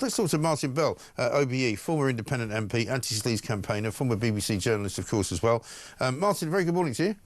Let's talk to Martin Bell, OBE, former independent MP, anti-sleaze campaigner, former BBC journalist, of course, as well. Martin, very good morning to you.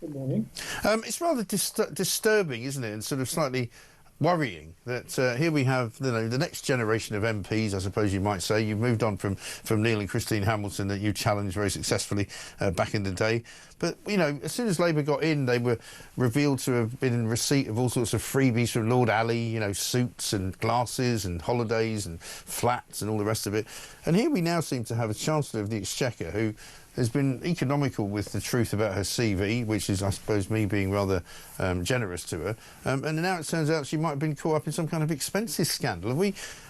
Good morning. It's rather disturbing, isn't it, and sort of slightly worrying that here we have, the next generation of MPs, I suppose you might say. You've moved on from Neil and Christine Hamilton that you challenged very successfully back in the day. But, as soon as Labour got in, they were revealed to have been in receipt of all sorts of freebies from Lord Alley, suits and glasses and holidays and flats and all the rest of it. And here we now seem to have a Chancellor of the Exchequer who has been economical with the truth about her CV, which is, I suppose, me being rather generous to her. And now it turns out she might have been caught up in some kind of expenses scandal.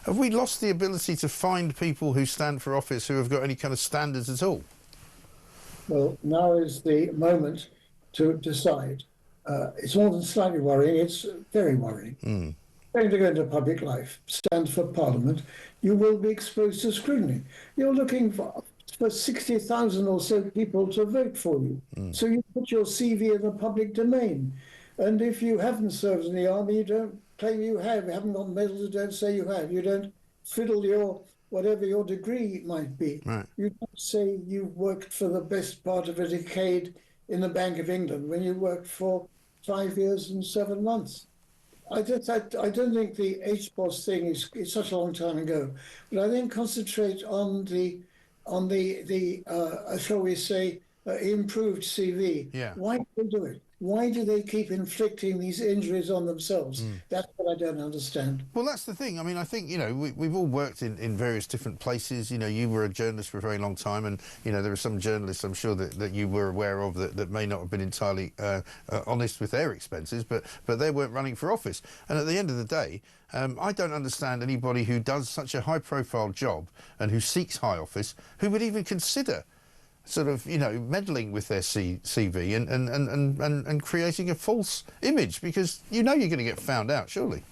Have we lost the ability to find people who stand for office who have got any kind of standards at all? Well, now is the moment to decide. It's more than slightly worrying, it's very worrying. Going to go into public life, stand for Parliament, you will be exposed to scrutiny. You're looking for 60,000 or so people to vote for you. So you put your CV in the public domain. And if you haven't served in the army, you don't claim you have. You haven't got medals, you don't say you have. You don't fiddle your, whatever your degree might be. Right. You don't say you've worked for the best part of a decade in the Bank of England when you worked for 5 years and 7 months. I don't think the HBOS thing is such a long time ago, but I think concentrate on the shall we say, improved CV. Yeah. Why do they do it? Why do they keep inflicting these injuries on themselves? That's what I don't understand. Well, that's the thing. I mean, I think, we've all worked in various different places. You were a journalist for a very long time, and, there are some journalists, I'm sure, that you were aware of that may not have been entirely honest with their expenses, but they weren't running for office. And at the end of the day, I don't understand anybody who does such a high-profile job and who seeks high office who would even consider sort of, meddling with their CV and creating a false image, because you're going to get found out, surely.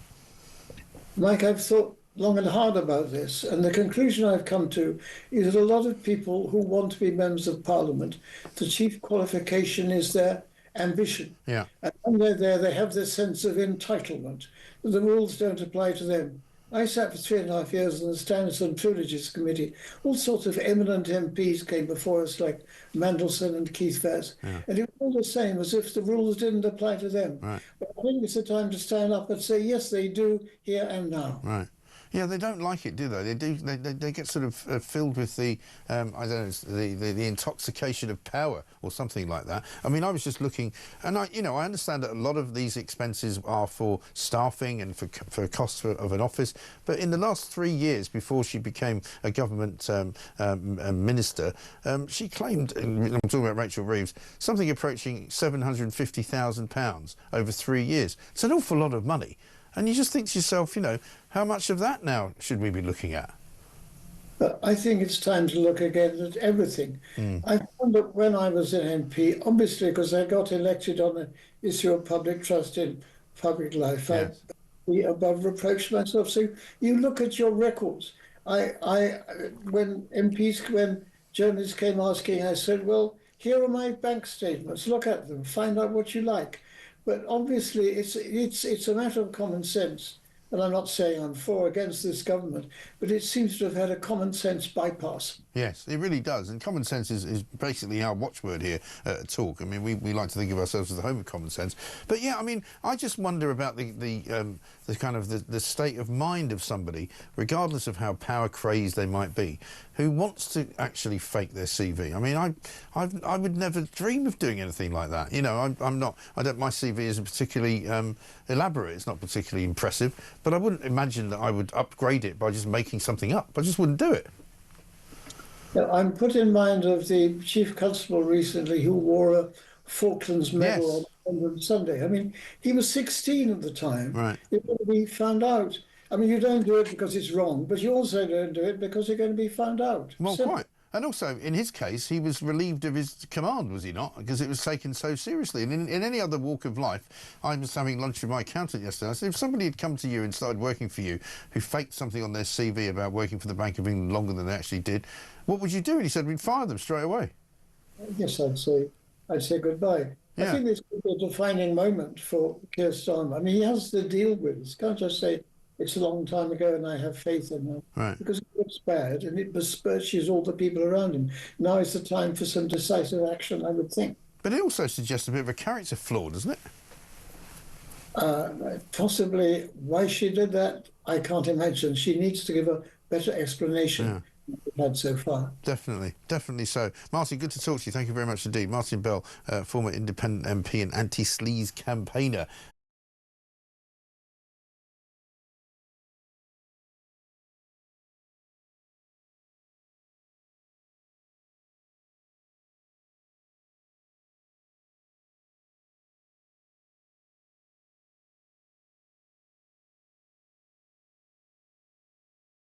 Mike, I've thought long and hard about this, and the conclusion I've come to is that a lot of people who want to be members of Parliament, the chief qualification is their ambition. Yeah. And when they're there, they have this sense of entitlement. The rules don't apply to them. I sat for 3.5 years on the Standards and Privileges Committee. All sorts of eminent MPs came before us, like Mandelson and Keith Vaz. Yeah. And it was all the same, as if the rules didn't apply to them. Right. But I think it's the time to stand up and say, yes, they do, here and now. Right. Yeah, they don't like it, do they? They do. They get sort of filled with the, I don't know, the intoxication of power or something like that. I mean, I was just looking, and I understand that a lot of these expenses are for staffing and for costs of an office. But in the last 3 years, before she became a government minister, she claimed, I'm talking about Rachel Reeves, something approaching £750,000 over 3 years. It's an awful lot of money. And you just think to yourself, how much of that now should we be looking at? I think it's time to look again at everything. I found that when I was an MP, obviously because I got elected on the issue of public trust in public life, Yes. I'd be above reproach myself. So you look at your records. When journalists came asking, I said, well, here are my bank statements. Look at them, find out what you like. But obviously, it's a matter of common sense. And I'm not saying I'm for or against this government, but it seems to have had a common sense bypass. Yes, it really does. And common sense is basically our watchword here at Talk. I mean, we like to think of ourselves as the home of common sense. But yeah, I mean, I just wonder about the kind of the state of mind of somebody, regardless of how power crazed they might be, who wants to actually fake their CV. I mean, I would never dream of doing anything like that. My CV isn't particularly elaborate. It's not particularly impressive, but I wouldn't imagine that I would upgrade it by just making something up. I just wouldn't do it. Now, I'm put in mind of the Chief Constable recently who wore a Falklands medal on Sunday. I mean, he was 16 at the time. Right. You're going to be found out. I mean, you don't do it because it's wrong, but you also don't do it because you're going to be found out. Well, quite. And also, in his case, he was relieved of his command, was he not? Because it was taken so seriously. And in any other walk of life, I was having lunch with my accountant yesterday. I said, if somebody had come to you and started working for you, who faked something on their CV about working for the Bank of England longer than they actually did, what would you do? And he said, we'd fire them straight away. Yes, I'd say goodbye. Yeah. I think this could be a defining moment for Keir Starmer. I mean, he has to deal with this. Can't just say, it's a long time ago and I have faith in her. Right. Because it looks bad and it besmirches all the people around him. Now is the time for some decisive action, I would think. But it also suggests a bit of a character flaw, doesn't it? Possibly why she did that, I can't imagine. She needs to give a better explanation than we've had so far. Definitely so. Martin, good to talk to you. Thank you very much indeed. Martin Bell, former independent MP and anti-sleaze campaigner.